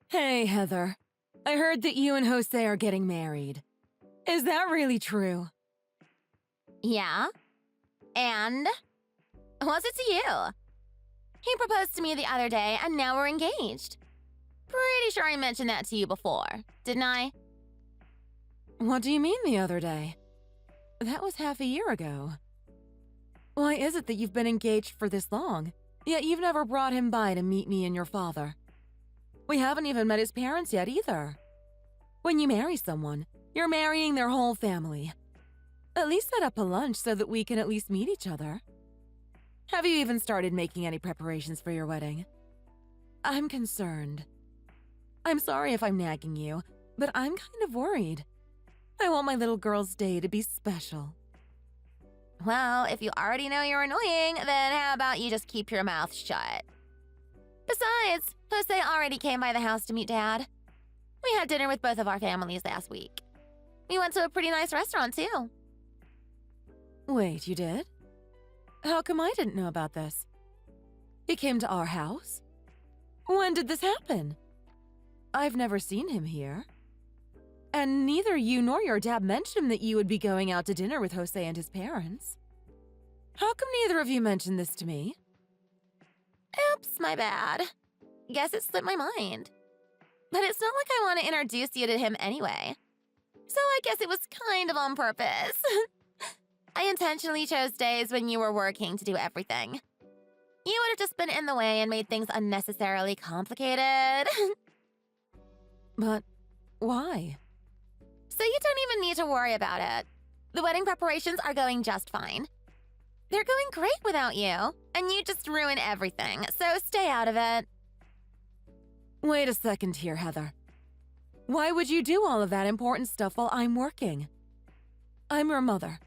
Hey, Heather. I heard that you and Jose are getting married. Is that really true? Yeah? And? What's it to you? He proposed to me the other day, and now we're engaged. Pretty sure I mentioned that to you before, didn't I? What do you mean the other day? That was half a year ago. Why is it that you've been engaged for this long, yet you've never brought him by to meet me and your father? We haven't even met his parents yet either. When you marry someone, you're marrying their whole family. At least set up a lunch so that we can at least meet each other. Have you even started making any preparations for your wedding? I'm concerned. I'm sorry if I'm nagging you, but I'm kind of worried. I want my little girl's day to be special. Well, if you already know you're annoying, then how about you just keep your mouth shut? Besides, Jose already came by the house to meet Dad. We had dinner with both of our families last week. We went to a pretty nice restaurant, too. Wait, you did? How come I didn't know about this? He came to our house? When did this happen? I've never seen him here. And neither you nor your dad mentioned that you would be going out to dinner with Jose and his parents. How come neither of you mentioned this to me? Oops, my bad. Guess it slipped my mind. But it's not like I want to introduce you to him anyway. So I guess it was kind of on purpose. I intentionally chose days when you were working to do everything. You would have just been in the way and made things unnecessarily complicated. But why? So you don't even need to worry about it. The wedding preparations are going just fine. They're going great without you, and you just ruin everything, so stay out of it. Wait a second here, Heather. Why would you do all of that important stuff while I'm working? I'm your mother,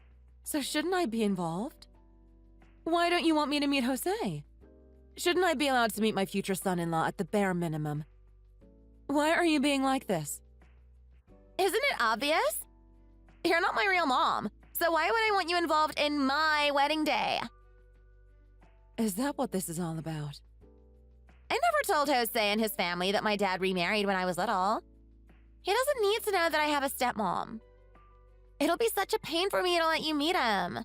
so shouldn't I be involved? Why don't you want me to meet Jose? Shouldn't I be allowed to meet my future son-in-law at the bare minimum? Why are you being like this? Isn't it obvious? You're not my real mom, so why would I want you involved in my wedding day? Is that what this is all about? I never told Jose and his family that my dad remarried when I was little. He doesn't need to know that I have a stepmom. It'll be such a pain for me to let you meet him.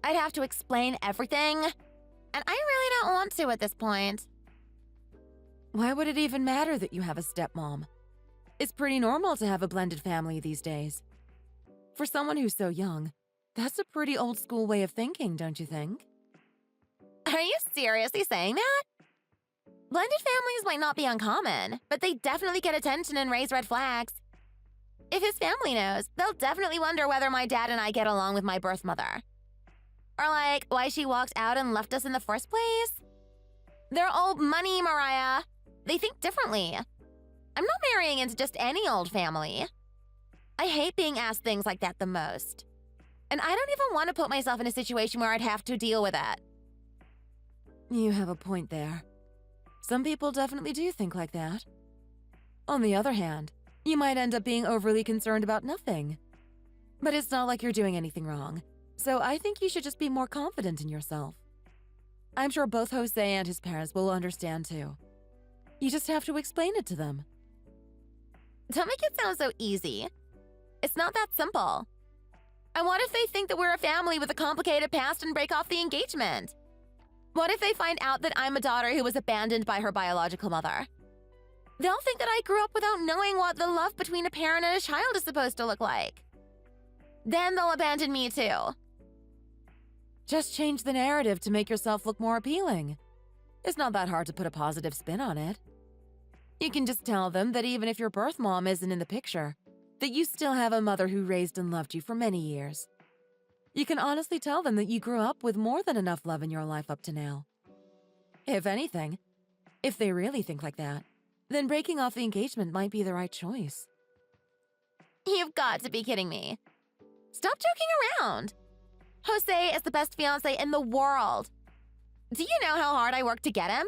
I'd have to explain everything, and I really don't want to at this point. Why would it even matter that you have a stepmom? It's pretty normal to have a blended family these days. For someone who's so young, that's a pretty old-school way of thinking, don't you think? Are you seriously saying that? Blended families might not be uncommon, but they definitely get attention and raise red flags. If his family knows, they'll definitely wonder whether my dad and I get along with my birth mother. Or like, why she walked out and left us in the first place. They're old money, Mariah. They think differently. I'm not marrying into just any old family. I hate being asked things like that the most. And I don't even want to put myself in a situation where I'd have to deal with it. You have a point there. Some people definitely do think like that. On the other hand, you might end up being overly concerned about nothing. But it's not like you're doing anything wrong, so I think you should just be more confident in yourself. I'm sure both Jose and his parents will understand too. You just have to explain it to them. Don't make it sound so easy. It's not that simple. And what if they think that we're a family with a complicated past and break off the engagement? What if they find out that I'm a daughter who was abandoned by her biological mother? They'll think that I grew up without knowing what the love between a parent and a child is supposed to look like. Then they'll abandon me too. Just change the narrative to make yourself look more appealing. It's not that hard to put a positive spin on it. You can just tell them that even if your birth mom isn't in the picture, that you still have a mother who raised and loved you for many years. You can honestly tell them that you grew up with more than enough love in your life up to now. If anything, if they really think like that, then breaking off the engagement might be the right choice. You've got to be kidding me. Stop joking around. Jose is the best fiancé in the world. Do you know how hard I worked to get him?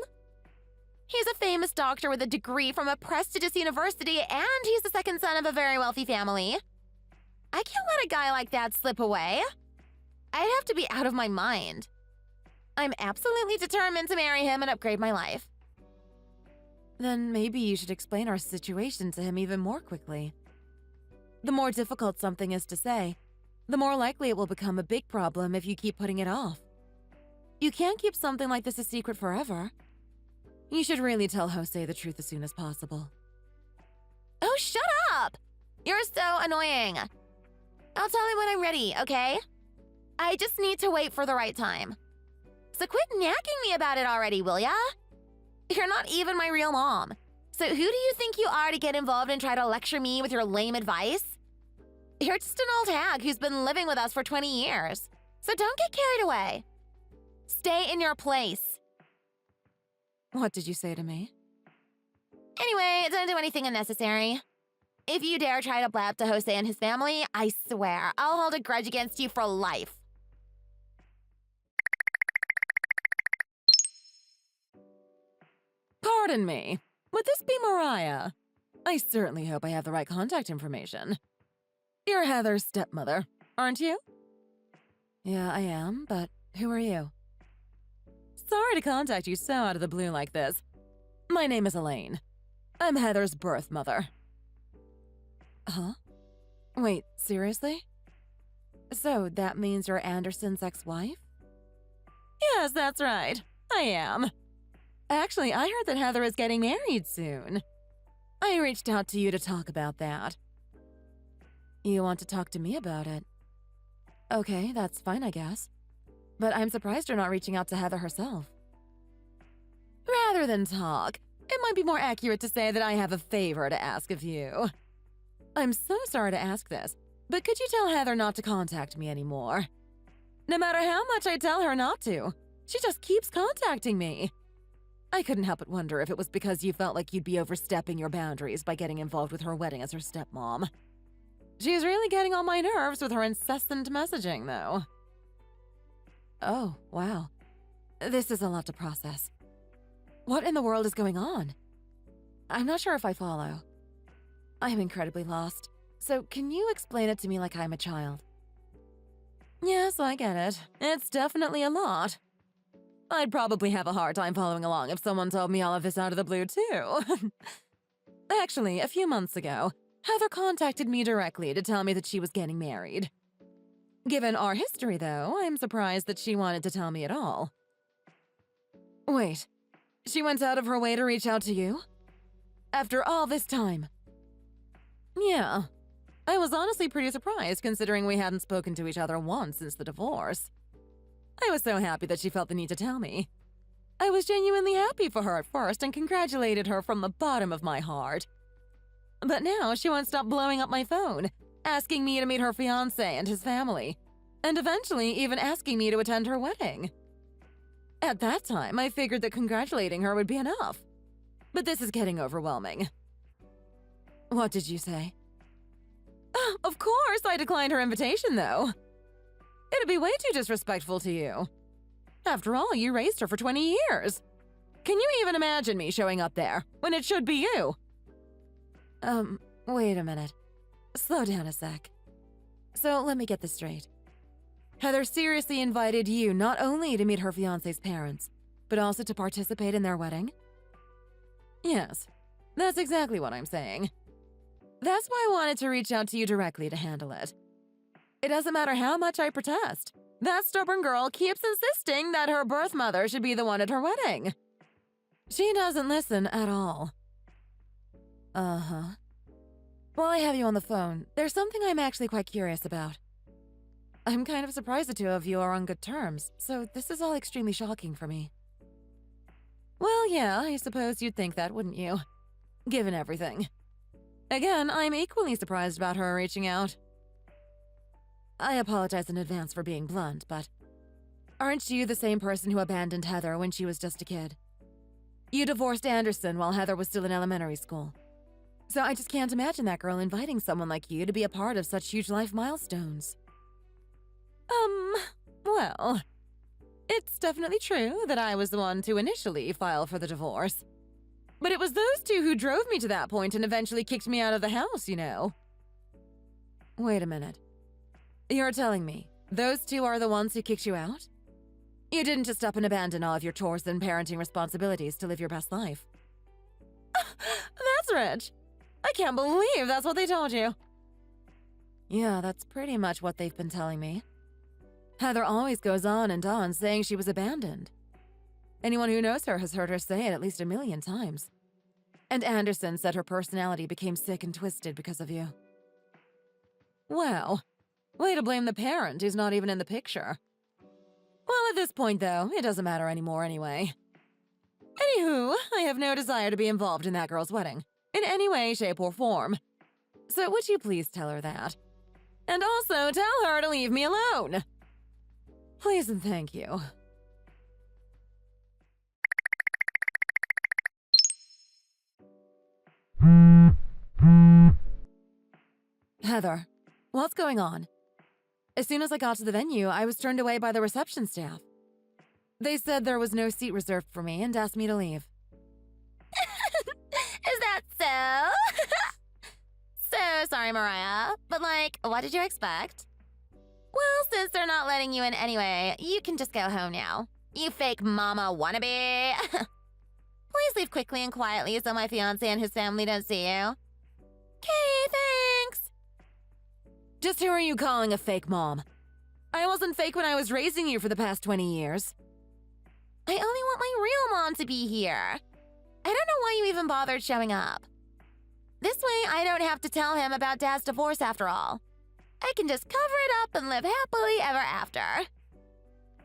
He's a famous doctor with a degree from a prestigious university, and he's the second son of a very wealthy family. I can't let a guy like that slip away. I'd have to be out of my mind. I'm absolutely determined to marry him and upgrade my life. Then maybe you should explain our situation to him even more quickly. The more difficult something is to say, the more likely it will become a big problem if you keep putting it off. You can't keep something like this a secret forever. You should really tell Jose the truth as soon as possible. Oh, shut up! You're so annoying. I'll tell him when I'm ready, okay? I just need to wait for the right time. So quit nagging me about it already, will ya? You're not even my real mom. So who do you think you are to get involved and try to lecture me with your lame advice? You're just an old hag who's been living with us for 20 years. So don't get carried away. Stay in your place. What did you say to me? Anyway, don't do anything unnecessary. If you dare try to blab to Jose and his family, I swear I'll hold a grudge against you for life. Pardon me. Would this be Mariah? I certainly hope I have the right contact information. You're Heather's stepmother, aren't you? Yeah, I am, but who are you? Sorry to contact you so out of the blue like this. My name is Elaine. I'm Heather's birth mother. Huh? Wait, seriously? So that means you're Anderson's ex-wife? Yes, that's right. I am. Actually, I heard that Heather is getting married soon. I reached out to you to talk about that. You want to talk to me about it? Okay, that's fine, I guess. But I'm surprised you're not reaching out to Heather herself. Rather than talk, it might be more accurate to say that I have a favor to ask of you. I'm so sorry to ask this, but could you tell Heather not to contact me anymore? No matter how much I tell her not to, she just keeps contacting me. I couldn't help but wonder if it was because you felt like you'd be overstepping your boundaries by getting involved with her wedding as her stepmom. She's really getting on my nerves with her incessant messaging, though. Oh, wow. This is a lot to process. What in the world is going on? I'm not sure if I follow. I'm incredibly lost, so can you explain it to me like I'm a child? Yes, I get it. It's definitely a lot. I'd probably have a hard time following along if someone told me all of this out of the blue, too. Actually, a few months ago, Heather contacted me directly to tell me that she was getting married. Given our history, though, I'm surprised that she wanted to tell me at all. Wait, she went out of her way to reach out to you? After all this time? Yeah, I was honestly pretty surprised considering we hadn't spoken to each other once since the divorce. I was so happy that she felt the need to tell me. I was genuinely happy for her at first and congratulated her from the bottom of my heart. But now she won't stop blowing up my phone, asking me to meet her fiancé and his family, and eventually even asking me to attend her wedding. At that time, I figured that congratulating her would be enough. But this is getting overwhelming. What did you say? Oh, of course I declined her invitation, though. It'd be way too disrespectful to you. After all, you raised her for 20 years. Can you even imagine me showing up there when it should be you? Wait a minute. Slow down a sec. So let me get this straight. Heather seriously invited you not only to meet her fiancé's parents, but also to participate in their wedding? Yes, that's exactly what I'm saying. That's why I wanted to reach out to you directly to handle it. It doesn't matter how much I protest. That stubborn girl keeps insisting that her birth mother should be the one at her wedding. She doesn't listen at all. Uh-huh. While I have you on the phone, there's something I'm actually quite curious about. I'm kind of surprised the two of you are on good terms, so this is all extremely shocking for me. Well, yeah, I suppose you'd think that, wouldn't you? Given everything. Again, I'm equally surprised about her reaching out. I apologize in advance for being blunt, but aren't you the same person who abandoned Heather when she was just a kid? You divorced Anderson while Heather was still in elementary school. So I just can't imagine that girl inviting someone like you to be a part of such huge life milestones. Well, it's definitely true that I was the one to initially file for the divorce. But it was those two who drove me to that point and eventually kicked me out of the house, you know. Wait a minute. You're telling me those two are the ones who kicked you out? You didn't just up and abandon all of your chores and parenting responsibilities to live your best life. That's rich. I can't believe that's what they told you. Yeah, that's pretty much what they've been telling me. Heather always goes on and on saying she was abandoned. Anyone who knows her has heard her say it at least 1,000,000 times. And Anderson said her personality became sick and twisted because of you. Well, way to blame the parent who's not even in the picture. Well, at this point, though, it doesn't matter anymore anyway. Anywho, I have no desire to be involved in that girl's wedding, in any way, shape, or form. So would you please tell her that? And also tell her to leave me alone. Please and thank you. Heather, what's going on? As soon as I got to the venue, I was turned away by the reception staff. They said there was no seat reserved for me and asked me to leave. Is that so? So sorry, Mariah. But what did you expect? Well, since they're not letting you in anyway, you can just go home now. You fake mama wannabe. Please leave quickly and quietly so my fiancé and his family don't see you. Okay, thanks. Just who are you calling a fake mom? I wasn't fake when I was raising you for the past 20 years. I only want my real mom to be here. I don't know why you even bothered showing up. This way, I don't have to tell him about Dad's divorce after all. I can just cover it up and live happily ever after.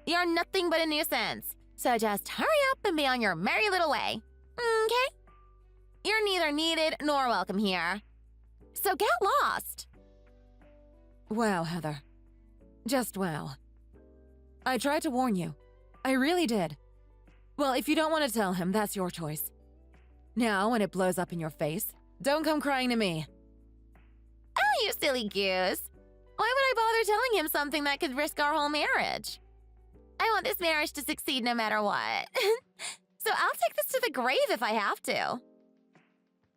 You're nothing but a nuisance, so just hurry up and be on your merry little way. Okay? You're neither needed nor welcome here. So get lost. Wow, Heather. Just wow. I tried to warn you. I really did. Well, if you don't want to tell him, that's your choice. Now, when it blows up in your face, don't come crying to me. Oh, you silly goose. Why would I bother telling him something that could risk our whole marriage? I want this marriage to succeed no matter what. So I'll take this to the grave if I have to.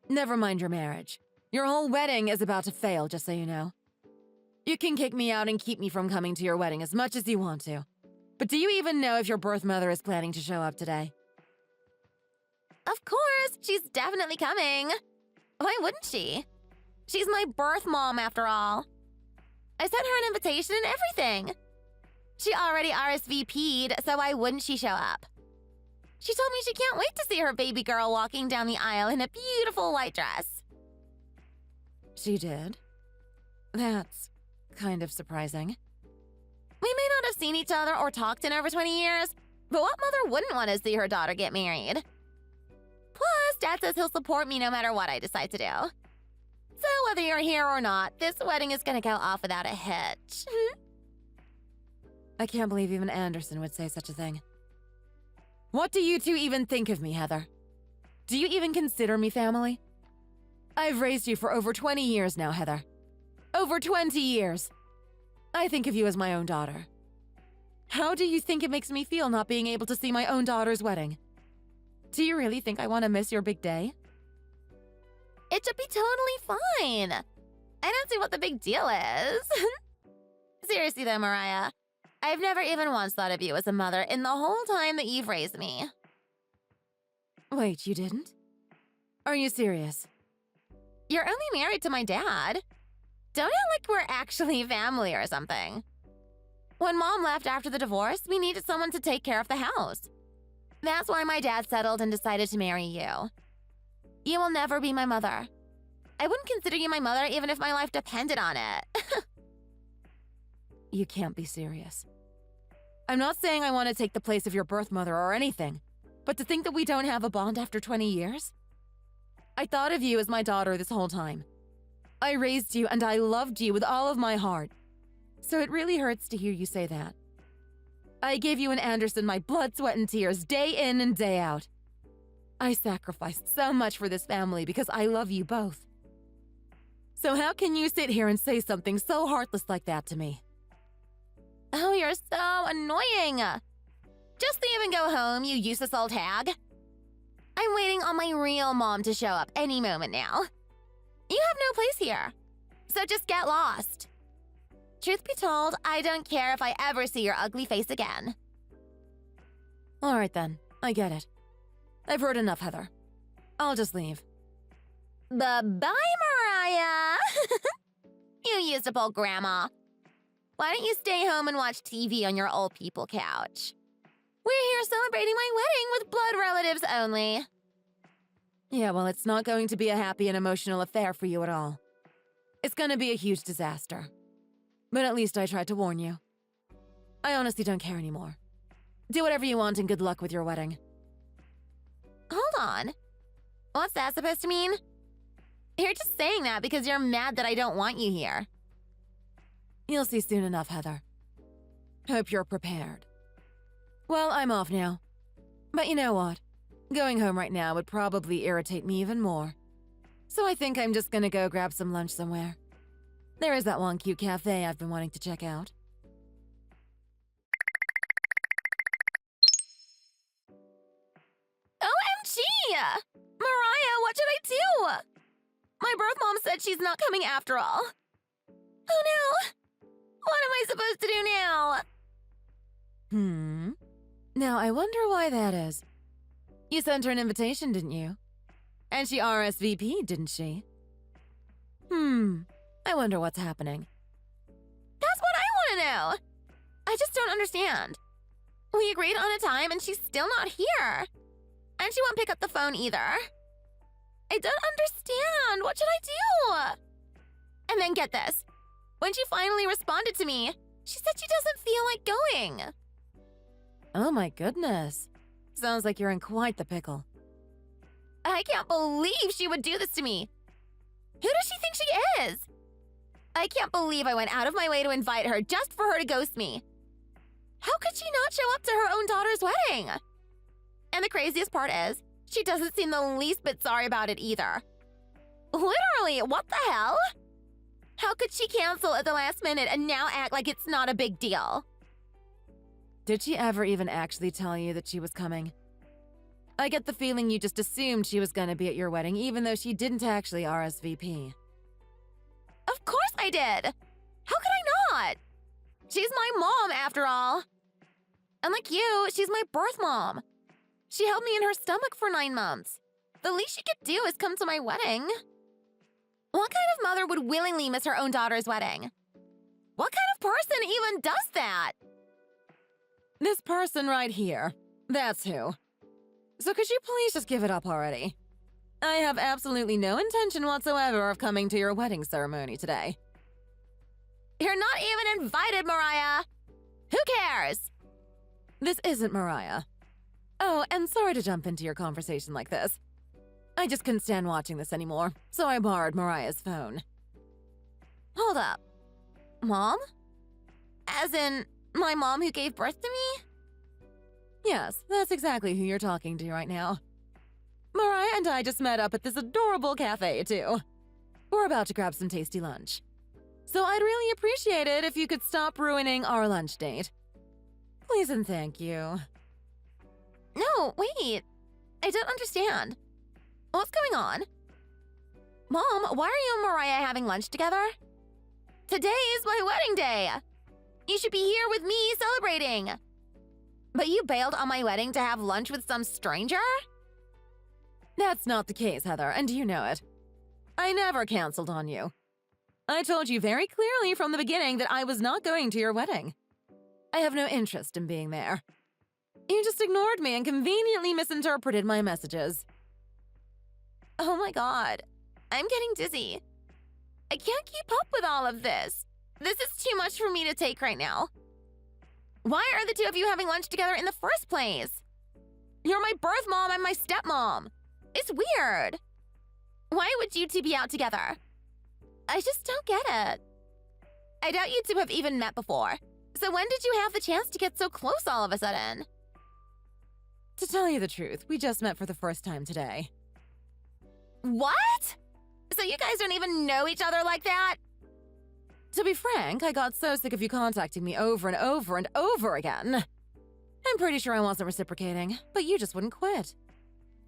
Never mind your marriage. Your whole wedding is about to fail, just so you know. You can kick me out and keep me from coming to your wedding as much as you want to. But do you even know if your birth mother is planning to show up today? Of course, she's definitely coming. Why wouldn't she? She's my birth mom, after all. I sent her an invitation and everything. She already RSVP'd, so why wouldn't she show up? She told me she can't wait to see her baby girl walking down the aisle in a beautiful white dress. She did? That's kind of surprising. We may not have seen each other or talked in over 20 years, but what mother wouldn't want to see her daughter get married? Plus, Dad says he'll support me no matter what I decide to do. So whether you're here or not, this wedding is gonna go off without a hitch. I can't believe even Anderson would say such a thing. What do you two even think of me, Heather? Do you even consider me family? I've raised you for over 20 years now, Heather. Over 20 years! I think of you as my own daughter. How do you think it makes me feel not being able to see my own daughter's wedding? Do you really think I want to miss your big day? It should be totally fine. I don't see what the big deal is. Seriously though, Mariah, I've never even once thought of you as a mother in the whole time that you've raised me. Wait, you didn't? Are you serious? You're only married to my dad. Don't act like we're actually family or something. When Mom left after the divorce, we needed someone to take care of the house. That's why my dad settled and decided to marry you. You will never be my mother. I wouldn't consider you my mother even if my life depended on it. You can't be serious. I'm not saying I want to take the place of your birth mother or anything, but to think that we don't have a bond after 20 years? I thought of you as my daughter this whole time. I raised you and I loved you with all of my heart. So it really hurts to hear you say that. I gave you and Anderson my blood, sweat, and tears day in and day out. I sacrificed so much for this family because I love you both. So how can you sit here and say something so heartless like that to me? Oh, you're so annoying. Just leave and go home, you useless old hag. I'm waiting on my real mom to show up any moment now. You have no place here, so just get lost. Truth be told, I don't care if I ever see your ugly face again. All right then, I get it. I've heard enough, Heather. I'll just leave. Bye-bye, Mariah! You used up old grandma. Why don't you stay home and watch TV on your old people couch? We're here celebrating my wedding with blood relatives only. Yeah, well, it's not going to be a happy and emotional affair for you at all. It's gonna be a huge disaster. But at least I tried to warn you. I honestly don't care anymore. Do whatever you want and good luck with your wedding. Hold on. What's that supposed to mean? You're just saying that because you're mad that I don't want you here. You'll see soon enough, Heather. Hope you're prepared. Well, I'm off now. But you know what? Going home right now would probably irritate me even more. So I think I'm just gonna go grab some lunch somewhere. There is that one cute cafe I've been wanting to check out. OMG! Mariah, what should I do? My birth mom said she's not coming after all. Oh no! What am I supposed to do now? Now I wonder why that is. You sent her an invitation, didn't you? And she RSVP'd, didn't she? I wonder what's happening. That's what I want to know. I just don't understand. We agreed on a time and she's still not here. And she won't pick up the phone either. I don't understand. What should I do? And then get this. When she finally responded to me, she said she doesn't feel like going. Oh my goodness. Sounds like you're in quite the pickle. I can't believe she would do this to me. Who does she think she is? I can't believe I went out of my way to invite her just for her to ghost me. How could she not show up to her own daughter's wedding? And the craziest part is, she doesn't seem the least bit sorry about it either. Literally, what the hell? How could she cancel at the last minute and now act like it's not a big deal? Did she ever even actually tell you that she was coming? I get the feeling you just assumed she was gonna be at your wedding even though she didn't actually RSVP. Of course I did! How could I not? She's my mom, after all. Unlike you, she's my birth mom. She held me in her stomach for 9 months. The least she could do is come to my wedding. What kind of mother would willingly miss her own daughter's wedding? What kind of person even does that? This person right here. That's who. So could you please just give it up already? I have absolutely no intention whatsoever of coming to your wedding ceremony today. You're not even invited, Mariah! Who cares? This isn't Mariah. Oh, and sorry to jump into your conversation like this. I just couldn't stand watching this anymore, so I borrowed Mariah's phone. Hold up. Mom? As in, my mom who gave birth to me? Yes, that's exactly who you're talking to right now. Mariah and I just met up at this adorable cafe, too. We're about to grab some tasty lunch. So I'd really appreciate it if you could stop ruining our lunch date. Please and thank you. No, wait. I don't understand. What's going on? Mom, why are you and Mariah having lunch together? Today is my wedding day. You should be here with me celebrating. But you bailed on my wedding to have lunch with some stranger? That's not the case, Heather, and you know it. I never canceled on you. I told you very clearly from the beginning that I was not going to your wedding. I have no interest in being there. You just ignored me and conveniently misinterpreted my messages. Oh my god. I'm getting dizzy. I can't keep up with all of this. This is too much for me to take right now. Why are the two of you having lunch together in the first place? You're my birth mom and my stepmom. It's weird. Why would you two be out together? I just don't get it. I doubt you two have even met before. So when did you have the chance to get so close all of a sudden? To tell you the truth, we just met for the first time today. What? So you guys don't even know each other like that? To be frank, I got so sick of you contacting me over and over and over again. I'm pretty sure I wasn't reciprocating, but you just wouldn't quit.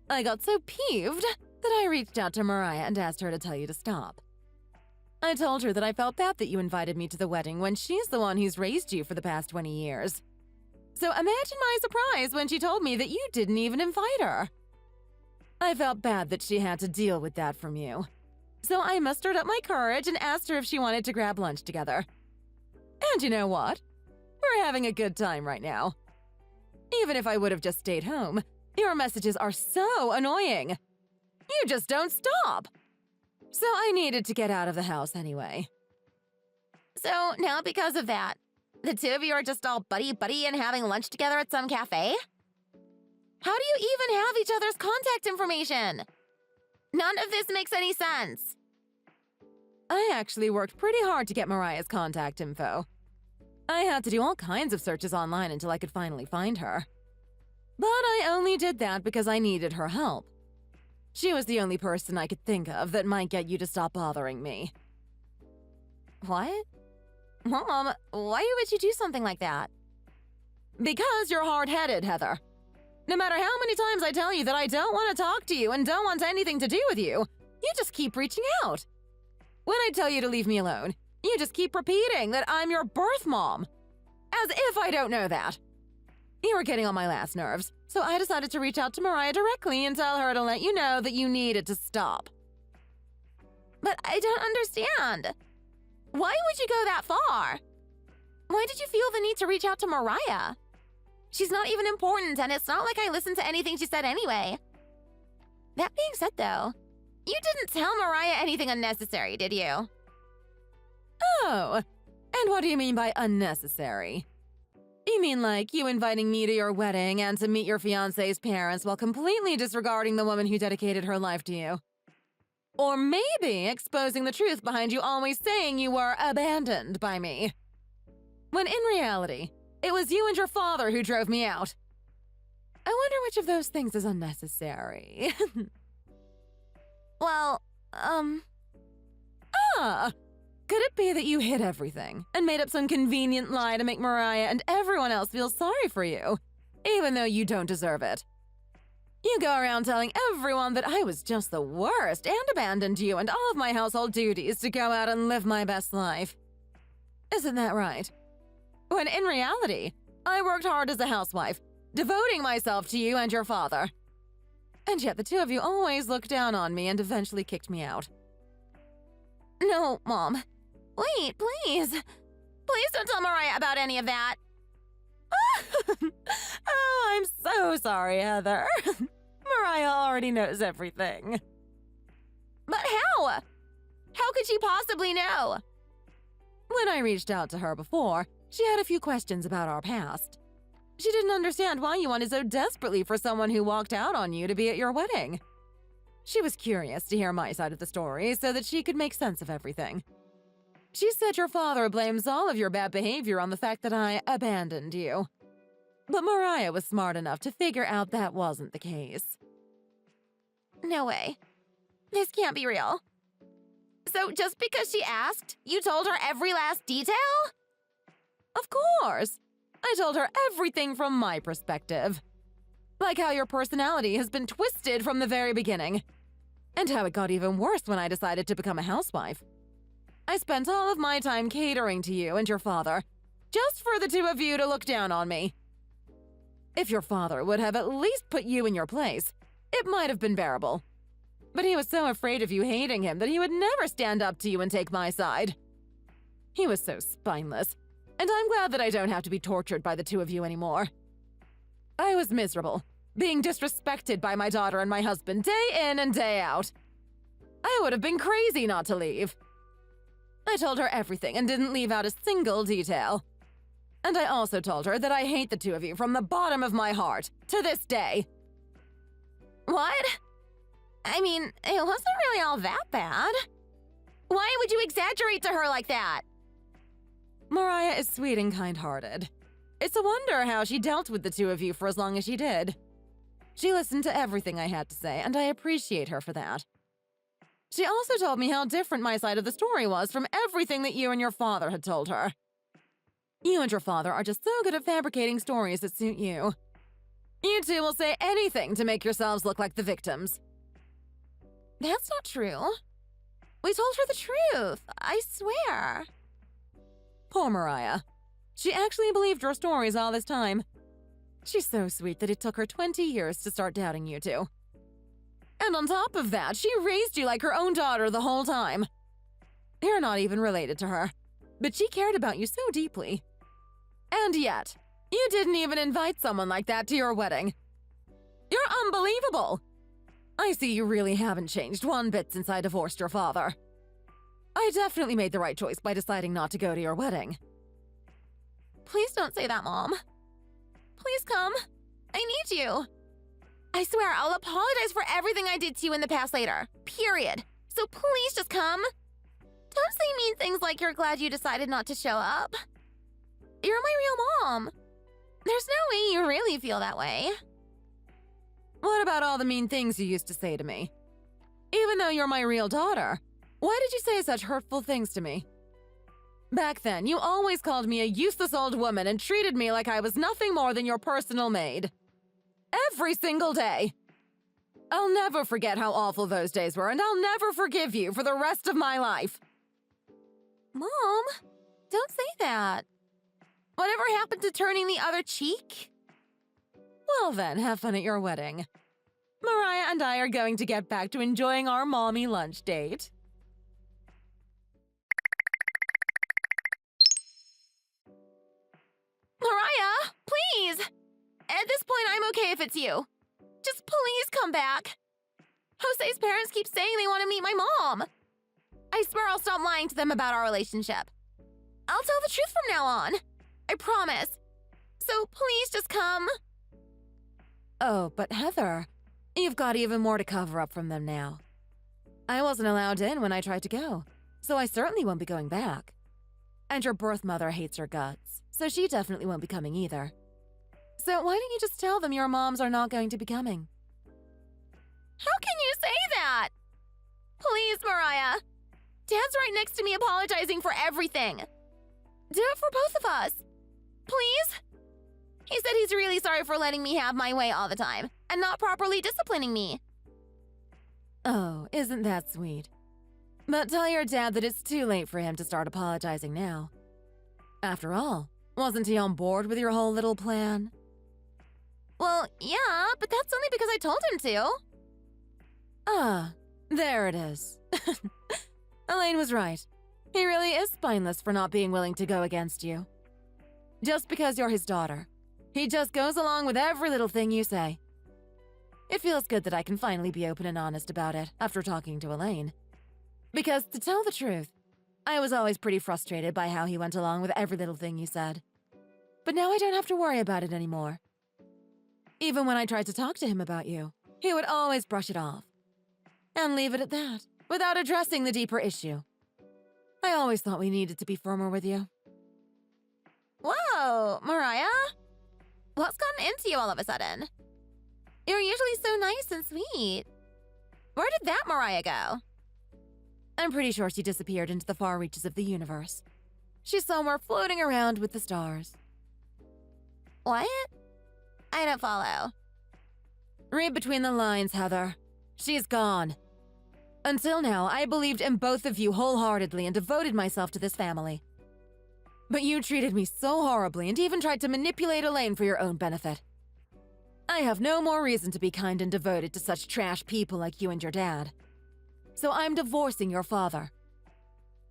I got so peeved that I reached out to Mariah and asked her to tell you to stop. I told her that I felt bad that you invited me to the wedding when she's the one who's raised you for the past 20 years. So imagine my surprise when she told me that you didn't even invite her. I felt bad that she had to deal with that from you. So I mustered up my courage and asked her if she wanted to grab lunch together. And you know what? We're having a good time right now. Even if I would have just stayed home, your messages are so annoying. You just don't stop. So I needed to get out of the house anyway. So now because of that, the two of you are just all buddy-buddy and having lunch together at some cafe? How do you even have each other's contact information? None of this makes any sense. I actually worked pretty hard to get Mariah's contact info. I had to do all kinds of searches online until I could finally find her. But I only did that because I needed her help. She was the only person I could think of that might get you to stop bothering me. What? Mom, why would you do something like that? Because you're hard-headed, Heather. No matter how many times I tell you that I don't want to talk to you and don't want anything to do with you, you just keep reaching out. When I tell you to leave me alone, you just keep repeating that I'm your birth mom. As if I don't know that. You were getting on my last nerves, so I decided to reach out to Mariah directly and tell her to let you know that you needed to stop. But I don't understand. Why would you go that far? Why did you feel the need to reach out to Mariah? She's not even important, and it's not like I listened to anything she said anyway. That being said, though, you didn't tell Mariah anything unnecessary, did you? Oh, and what do you mean by unnecessary? You mean like you inviting me to your wedding and to meet your fiancé's parents while completely disregarding the woman who dedicated her life to you? Or maybe exposing the truth behind you always saying you were abandoned by me. When in reality, it was you and your father who drove me out. I wonder which of those things is unnecessary. Well, could it be that you hid everything and made up some convenient lie to make Mariah and everyone else feel sorry for you, even though you don't deserve it? You go around telling everyone that I was just the worst and abandoned you and all of my household duties to go out and live my best life. Isn't that right? When in reality, I worked hard as a housewife, devoting myself to you and your father. And yet the two of you always looked down on me and eventually kicked me out. No, Mom. Wait, please. Please don't tell Mariah about any of that. Oh, I'm so sorry, Heather. Mariah already knows everything. But how? How could she possibly know? When I reached out to her before, she had a few questions about our past. She didn't understand why you wanted so desperately for someone who walked out on you to be at your wedding. She was curious to hear my side of the story so that she could make sense of everything. She said your father blames all of your bad behavior on the fact that I abandoned you. But Mariah was smart enough to figure out that wasn't the case. No way. This can't be real. So just because she asked, you told her every last detail? Of course. I told her everything from my perspective. Like how your personality has been twisted from the very beginning. And how it got even worse when I decided to become a housewife. I spent all of my time catering to you and your father, just for the two of you to look down on me. If your father would have at least put you in your place, it might have been bearable. But he was so afraid of you hating him that he would never stand up to you and take my side. He was so spineless, and I'm glad that I don't have to be tortured by the two of you anymore. I was miserable, being disrespected by my daughter and my husband day in and day out. I would have been crazy not to leave. I told her everything and didn't leave out a single detail. And I also told her that I hate the two of you from the bottom of my heart, to this day. What? I mean, it wasn't really all that bad. Why would you exaggerate to her like that? Mariah is sweet and kind-hearted. It's a wonder how she dealt with the two of you for as long as she did. She listened to everything I had to say, and I appreciate her for that. She also told me how different my side of the story was from everything that you and your father had told her. You and your father are just so good at fabricating stories that suit you. You two will say anything to make yourselves look like the victims. That's not true. We told her the truth, I swear. Poor Mariah. She actually believed your stories all this time. She's so sweet that it took her 20 years to start doubting you two. And on top of that, she raised you like her own daughter the whole time. You're not even related to her, but she cared about you so deeply. And yet, you didn't even invite someone like that to your wedding. You're unbelievable! I see you really haven't changed one bit since I divorced your father. I definitely made the right choice by deciding not to go to your wedding. Please don't say that, Mom. Please come. I need you. I swear I'll apologize for everything I did to you in the past later. Period. So please just come. Don't say mean things like you're glad you decided not to show up. You're my real mom. There's no way you really feel that way. What about all the mean things you used to say to me? Even though you're my real daughter, why did you say such hurtful things to me? Back then, you always called me a useless old woman and treated me like I was nothing more than your personal maid. Every single day. I'll never forget how awful those days were, and I'll never forgive you for the rest of my life. Mom, don't say that. Whatever happened to turning the other cheek? Well then, have fun at your wedding. Mariah and I are going to get back to enjoying our mommy lunch date. Mariah, please! At this point, I'm okay if it's you. Just please come back. Jose's parents keep saying they want to meet my mom. I swear I'll stop lying to them about our relationship. I'll tell the truth from now on. I promise. So please just come. Oh, but Heather, you've got even more to cover up from them now. I wasn't allowed in when I tried to go, so I certainly won't be going back. And your birth mother hates her guts, so she definitely won't be coming either. So why don't you just tell them your moms are not going to be coming? How can you say that? Please, Mariah. Dad's right next to me apologizing for everything. Do it for both of us. Please? He said he's really sorry for letting me have my way all the time and not properly disciplining me. Oh, isn't that sweet? But tell your dad that it's too late for him to start apologizing now. After all, wasn't he on board with your whole little plan? Well, yeah, but that's only because I told him to. Ah, there it is. Elaine was right. He really is spineless for not being willing to go against you. Just because you're his daughter, he just goes along with every little thing you say. It feels good that I can finally be open and honest about it after talking to Elaine. Because, to tell the truth, I was always pretty frustrated by how he went along with every little thing you said. But now I don't have to worry about it anymore. Even when I tried to talk to him about you, he would always brush it off. And leave it at that, without addressing the deeper issue. I always thought we needed to be firmer with you. Whoa, Mariah? What's gotten into you all of a sudden? You're usually so nice and sweet. Where did that Mariah go? I'm pretty sure she disappeared into the far reaches of the universe. She's somewhere floating around with the stars. What? I don't follow. Read between the lines, Heather. She's gone. Until now, I believed in both of you wholeheartedly and devoted myself to this family. But you treated me so horribly and even tried to manipulate Elaine for your own benefit. I have no more reason to be kind and devoted to such trash people like you and your dad. So I'm divorcing your father.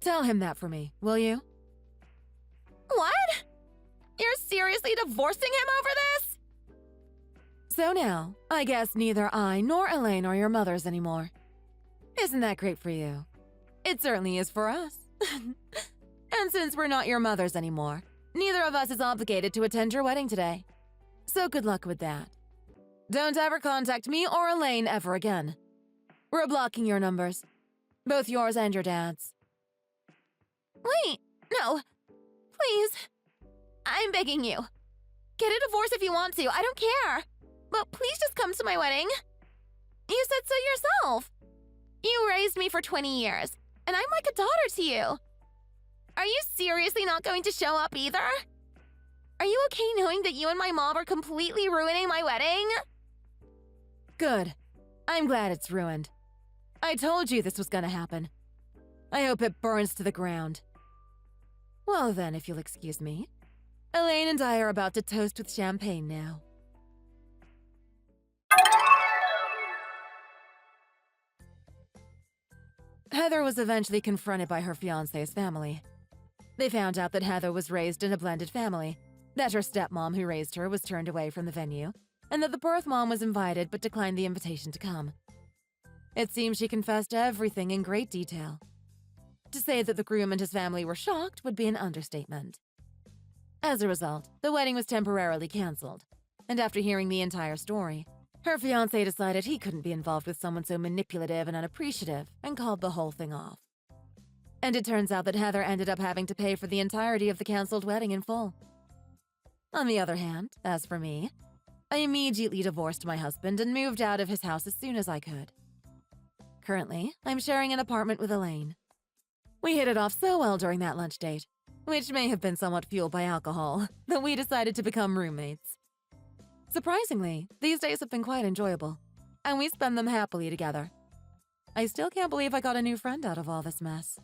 Tell him that for me, will you? What? You're seriously divorcing him over this? So now, I guess neither I nor Elaine are your mothers anymore. Isn't that great for you? It certainly is for us. And since we're not your mothers anymore, neither of us is obligated to attend your wedding today. So good luck with that. Don't ever contact me or Elaine ever again. We're blocking your numbers. Both yours and your dad's. Wait, no. Please. I'm begging you. Get a divorce if you want to, I don't care. But please just come to my wedding. You said so yourself. You raised me for 20 years, and I'm like a daughter to you. Are you seriously not going to show up either? Are you okay knowing that you and my mom are completely ruining my wedding? Good. I'm glad it's ruined. I told you this was gonna happen. I hope it burns to the ground. Well then, if you'll excuse me. Elaine and I are about to toast with champagne now. Heather was eventually confronted by her fiancé's family. They found out that Heather was raised in a blended family, that her stepmom who raised her was turned away from the venue, and that the birth mom was invited but declined the invitation to come. It seems she confessed everything in great detail. To say that the groom and his family were shocked would be an understatement. As a result, the wedding was temporarily canceled, and after hearing the entire story, her fiancé decided he couldn't be involved with someone so manipulative and unappreciative and called the whole thing off. And it turns out that Heather ended up having to pay for the entirety of the canceled wedding in full. On the other hand, as for me, I immediately divorced my husband and moved out of his house as soon as I could. Currently, I'm sharing an apartment with Elaine. We hit it off so well during that lunch date, which may have been somewhat fueled by alcohol, that we decided to become roommates. Surprisingly, these days have been quite enjoyable, and we spend them happily together. I still can't believe I got a new friend out of all this mess.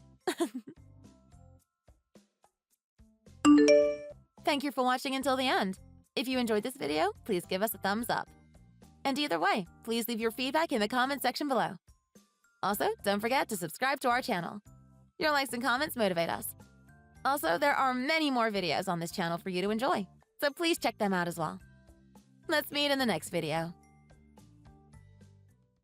Thank you for watching until the end. If you enjoyed this video, please give us a thumbs up. And either way, please leave your feedback in the comment section below. Also, don't forget to subscribe to our channel. Your likes and comments motivate us. Also, there are many more videos on this channel for you to enjoy, so please check them out as well. Let's meet in the next video.